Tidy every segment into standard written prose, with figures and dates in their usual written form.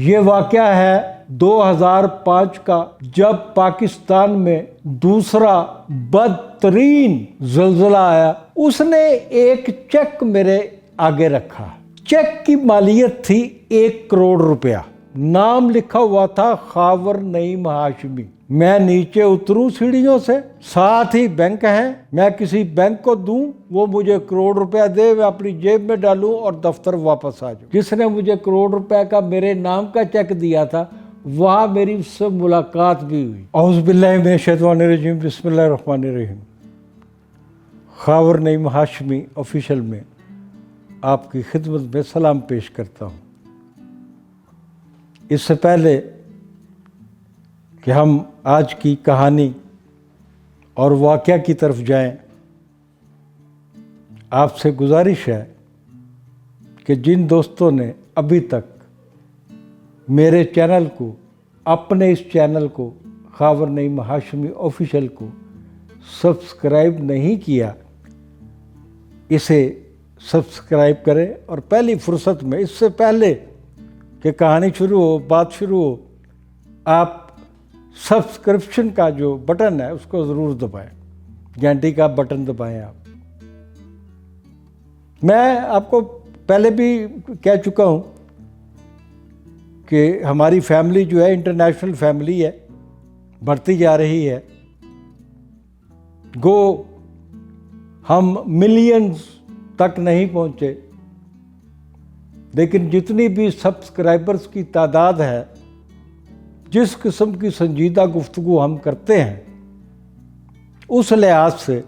ये वाक़या है 2005 का, जब पाकिस्तान में दूसरा बदतरीन ज़ल्ज़ला आया। उसने एक चेक मेरे आगे रखा। चेक की मालियत थी 1 करोड़ रुपया। नाम लिखा हुआ था खावर नईम हाशमी। मैं नीचे उतरूं सीढ़ियों से, साथ ही बैंक है, मैं किसी बैंक को दूं, वो मुझे करोड़ रुपया दे, मैं अपनी जेब में डालूं और दफ्तर वापस आ जाऊं। जिसने मुझे करोड़ रुपया का मेरे नाम का चेक दिया था, वहां मेरी उससे मुलाकात भी हुई। औज़ु बिल्लाहि मिनश शैतानिर रजीम, बिस्मिल्लाहिर रहमानिर रहीम। खावर नईम हाशमी ऑफिशियल में आपकी खिदमत में सलाम पेश करता हूँ। इससे पहले कि हम आज की कहानी और वाक़या की तरफ जाएं, आपसे गुजारिश है कि जिन दोस्तों ने अभी तक मेरे चैनल को, अपने इस चैनल को खावर नईम हाशमी ऑफिशियल को सब्सक्राइब नहीं किया, इसे सब्सक्राइब करें और पहली फुर्सत में, इससे पहले कि कहानी शुरू हो, बात शुरू हो, आप सब्सक्रिप्शन का जो बटन है उसको ज़रूर दबाएं, घंटी का बटन दबाएं आप। मैं आपको पहले भी कह चुका हूँ कि हमारी फैमिली जो है इंटरनेशनल फैमिली है, बढ़ती जा रही है। गो हम मिलियंस तक नहीं पहुँचे, लेकिन जितनी भी सब्सक्राइबर्स की तादाद है, जिस किस्म की संजीदा गुफ्तगू हम करते हैं, उस लिहाज से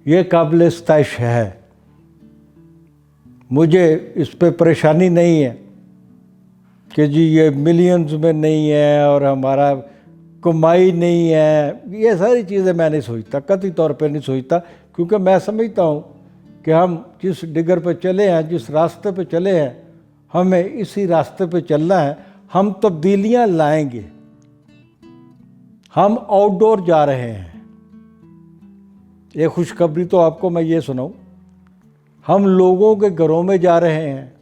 ये काबिल इस्ताइश है। मुझे इस पे परेशानी नहीं है कि जी ये मिलियंस में नहीं है और हमारा कमाई नहीं है। ये सारी चीज़ें मैं नहीं सोचता, कतई तौर पे नहीं सोचता, क्योंकि मैं समझता हूँ कि हम जिस डिगर पे चले हैं, जिस रास्ते पे चले हैं, हमें इसी रास्ते पे चलना है। हम तब्दीलियां लाएंगे। हम आउटडोर जा रहे हैं। एक खुशखबरी तो आपको मैं ये सुनाऊं, हम लोगों के घरों में जा रहे हैं।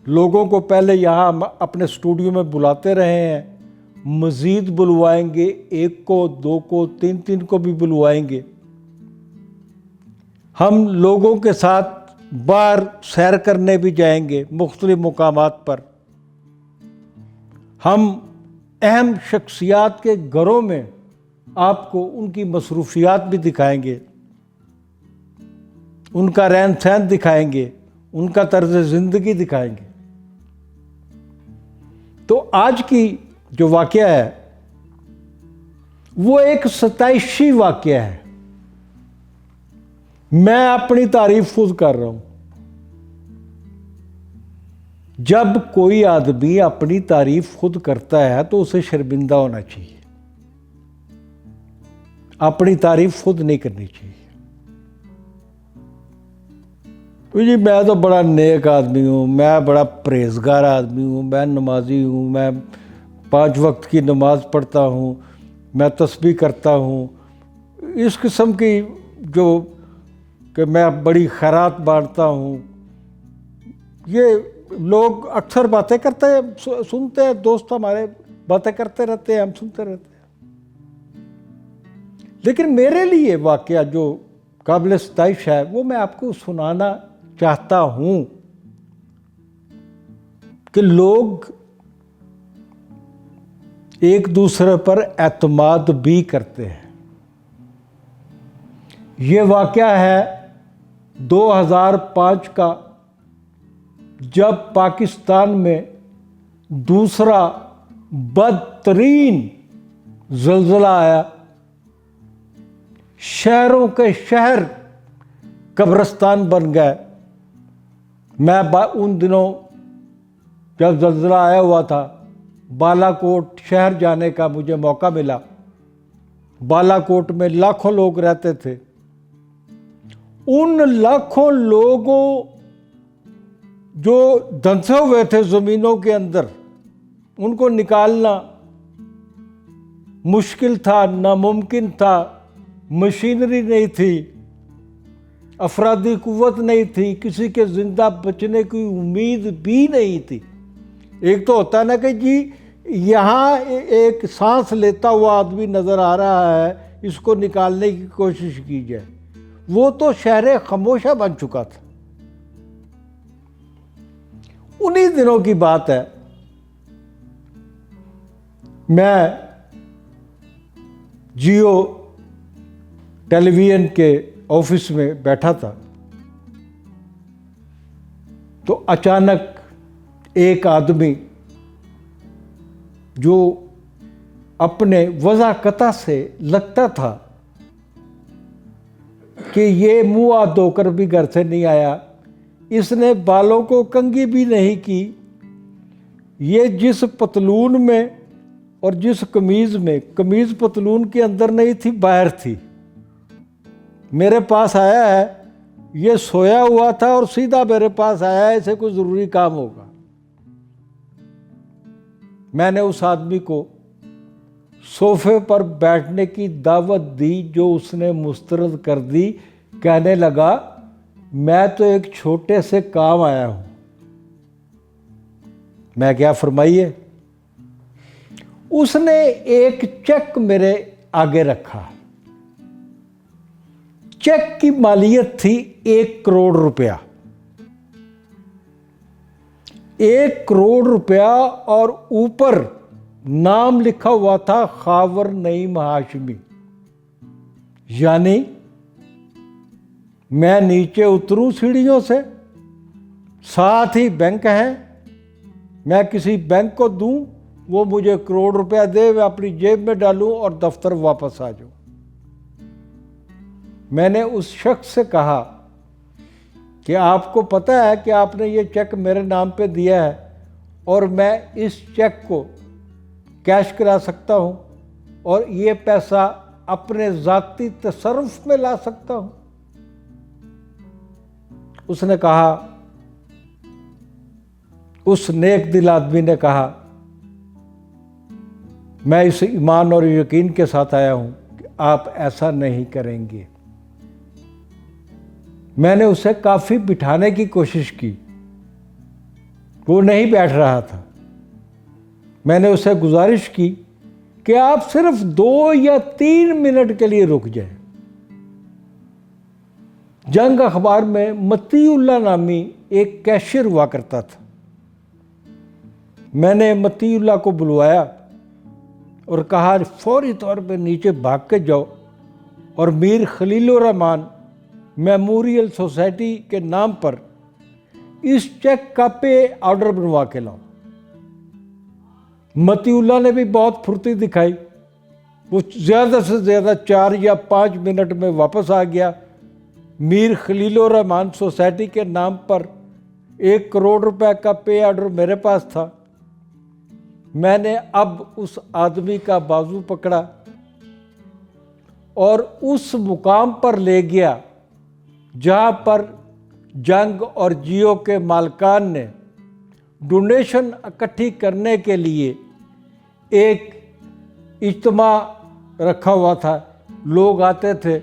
लोगों को पहले यहाँ हम अपने स्टूडियो में बुलाते रहे हैं, मज़ीद बुलवाएंगे, 1 को, 2 को, 3 को भी बुलवाएंगे। हम लोगों के साथ बाहर सैर करने भी जाएंगे मुख्तलिफ मुकामात पर। हम अहम शख्सियात के घरों में आपको उनकी मसरूफियात भी दिखाएंगे, उनका रहन सहन दिखाएंगे, उनका तर्ज ज़िंदगी दिखाएंगे। तो आज की जो वाक़या है वो एक सताइशी वाक़या है। मैं अपनी तारीफ खुद कर रहा हूं। जब कोई आदमी अपनी तारीफ खुद करता है तो उसे शर्मिंदा होना चाहिए, अपनी तारीफ खुद नहीं करनी चाहिए। तो जी मैं तो बड़ा नेक आदमी हूँ, मैं बड़ा परहेजगार आदमी हूँ, मैं नमाजी हूँ, मैं 5 वक्त की नमाज पढ़ता हूँ, मैं तस्बीह करता हूँ। इस किस्म की जो कि मैं बड़ी खैरात बांटता हूँ, ये लोग अक्सर बातें करते हैं, सुनते हैं, दोस्त हमारे बातें करते रहते हैं, हम सुनते रहते हैं। लेकिन मेरे लिए वाक़या जो काबिल सताइश है वो मैं आपको सुनाना चाहता हूँ कि लोग एक दूसरे पर एतमाद भी करते हैं। ये वाक़या है 2005 का, जब पाकिस्तान में दूसरा बदतरीन ज़ल्ज़ला आया। शहरों के शहर कब्रिस्तान बन गए। मैं उन दिनों जब ज़ल्ज़ला आया हुआ था, बालाकोट शहर जाने का मुझे मौका मिला। बालाकोट में लाखों लोग रहते थे। उन लाखों लोगों जो धंसे हुए थे ज़मीनों के अंदर, उनको निकालना मुश्किल था, नामुमकिन था। मशीनरी नहीं थी, अफरादी कुव्वत नहीं थी, किसी के जिंदा बचने की उम्मीद भी नहीं थी। एक तो होता है ना कि जी यहाँ एक सांस लेता हुआ आदमी नज़र आ रहा है, इसको निकालने की कोशिश की जाए। वो तो शहर खामोशा बन चुका था। उन्हीं दिनों की बात है, मैं जियो टेलीविजन के ऑफिस में बैठा था, तो अचानक एक आदमी जो अपने वज़ाकता से लगता था कि ये मुंह हाथ धोकर भी घर से नहीं आया, इसने बालों को कंघी भी नहीं की, ये जिस पतलून में और जिस कमीज़ में, कमीज़ पतलून के अंदर नहीं थी, बाहर थी, मेरे पास आया है। ये सोया हुआ था और सीधा मेरे पास आया है, इसे कोई ज़रूरी काम होगा। मैंने उस आदमी को सोफे पर बैठने की दावत दी, जो उसने मुस्तरद कर दी। कहने लगा, मैं तो एक छोटे से काम आया हूं। मैं क्या, फरमाइए। उसने एक चेक मेरे आगे रखा। चेक की मालियत थी 1 करोड़ रुपया। 1 करोड़ रुपया और ऊपर नाम लिखा हुआ था खावर नईम हाशमी। यानी मैं नीचे उतरूं सीढ़ियों से, साथ ही बैंक है, मैं किसी बैंक को दूं, वो मुझे 1 करोड़ रुपया दे, मैं अपनी जेब में डालूं और दफ्तर वापस आ जाऊं। मैंने उस शख्स से कहा कि आपको पता है कि आपने ये चेक मेरे नाम पे दिया है और मैं इस चेक को कैश करा सकता हूं और ये पैसा अपने ज़ाती तसर्रुफ में ला सकता हूं। उसने कहा, उस नेक दिल आदमी ने कहा, मैं इस ईमान और यकीन के साथ आया हूं कि आप ऐसा नहीं करेंगे। मैंने उसे काफ़ी बिठाने की कोशिश की, वो नहीं बैठ रहा था। मैंने उसे गुजारिश की कि आप सिर्फ 2 या 3 मिनट के लिए रुक जाएं। जंग अखबार में मतीउल्लाह नामी एक कैशियर हुआ करता था। मैंने मतीउल्लाह को बुलवाया और कहा, फौरी तौर पर नीचे भाग के जाओ और मीर खलीलुर रहमान मेमोरियल सोसाइटी के नाम पर इस चेक का पे ऑर्डर बनवा के लाओ। मतीउल्लाह ने भी बहुत फुर्ती दिखाई। वो ज़्यादा से ज़्यादा 4 या 5 मिनट में वापस आ गया। मीर खलीलुर रहमान सोसाइटी के नाम पर 1 करोड़ रुपए का पे ऑर्डर मेरे पास था। मैंने अब उस आदमी का बाजू पकड़ा और उस मुकाम पर ले गया जहां पर जंग और जियो के मालकान ने डोनेशन इकट्ठी करने के लिए एक इज्तिमा रखा हुआ था। लोग आते थे,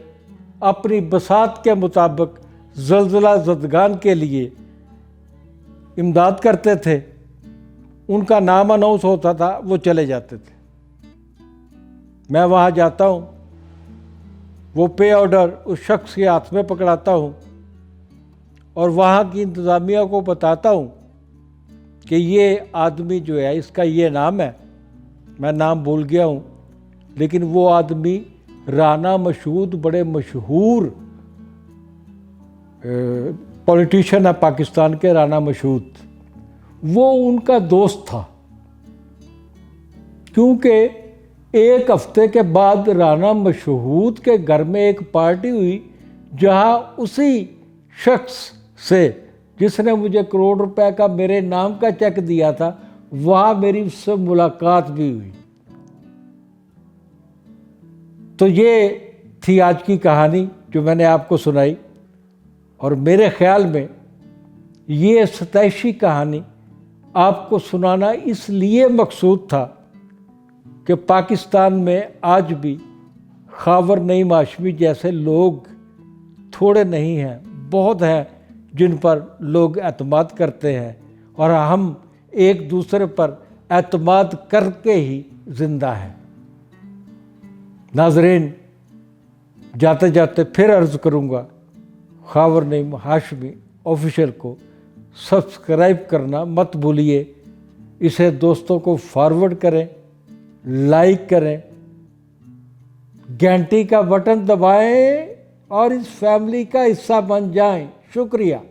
अपनी बसात के मुताबिक ज़लज़ला ज़दगान के लिए इमदाद करते थे। उनका नाम अनाउंस होता था, वो चले जाते थे। मैं वहाँ जाता हूँ, वो पे ऑर्डर उस शख्स के हाथ में पकड़ाता हूँ और वहाँ की इंतज़ामिया को बताता हूँ कि ये आदमी जो है, इसका ये नाम है, मैं नाम भूल गया हूँ, लेकिन वो आदमी राना मशहूद, बड़े मशहूर पॉलिटिशियन है पाकिस्तान के, राना मशहूद, वो उनका दोस्त था। क्योंकि 1 हफ्ते के बाद राना मशहूद के घर में एक पार्टी हुई जहां उसी शख्स से जिसने मुझे 1 करोड़ रुपए का मेरे नाम का चेक दिया था, वहां मेरी उससे मुलाकात भी हुई। तो ये थी आज की कहानी जो मैंने आपको सुनाई। और मेरे ख्याल में ये सतैशी कहानी आपको सुनाना इसलिए मकसूद था कि पाकिस्तान में आज भी खावर नईम हाशमी जैसे लोग थोड़े नहीं हैं, बहुत हैं जिन पर लोग एतमाद करते हैं और हम एक दूसरे पर एतमाद करके ही जिंदा है। नाजरीन, जाते जाते फिर अर्ज़ करूँगा, खावर नईम हाशमी ऑफिशियल को सब्सक्राइब करना मत भूलिए। इसे दोस्तों को फॉरवर्ड करें, लाइक करें, घंटी का बटन दबाएं और इस फैमिली का हिस्सा बन जाएं। शुक्रिया।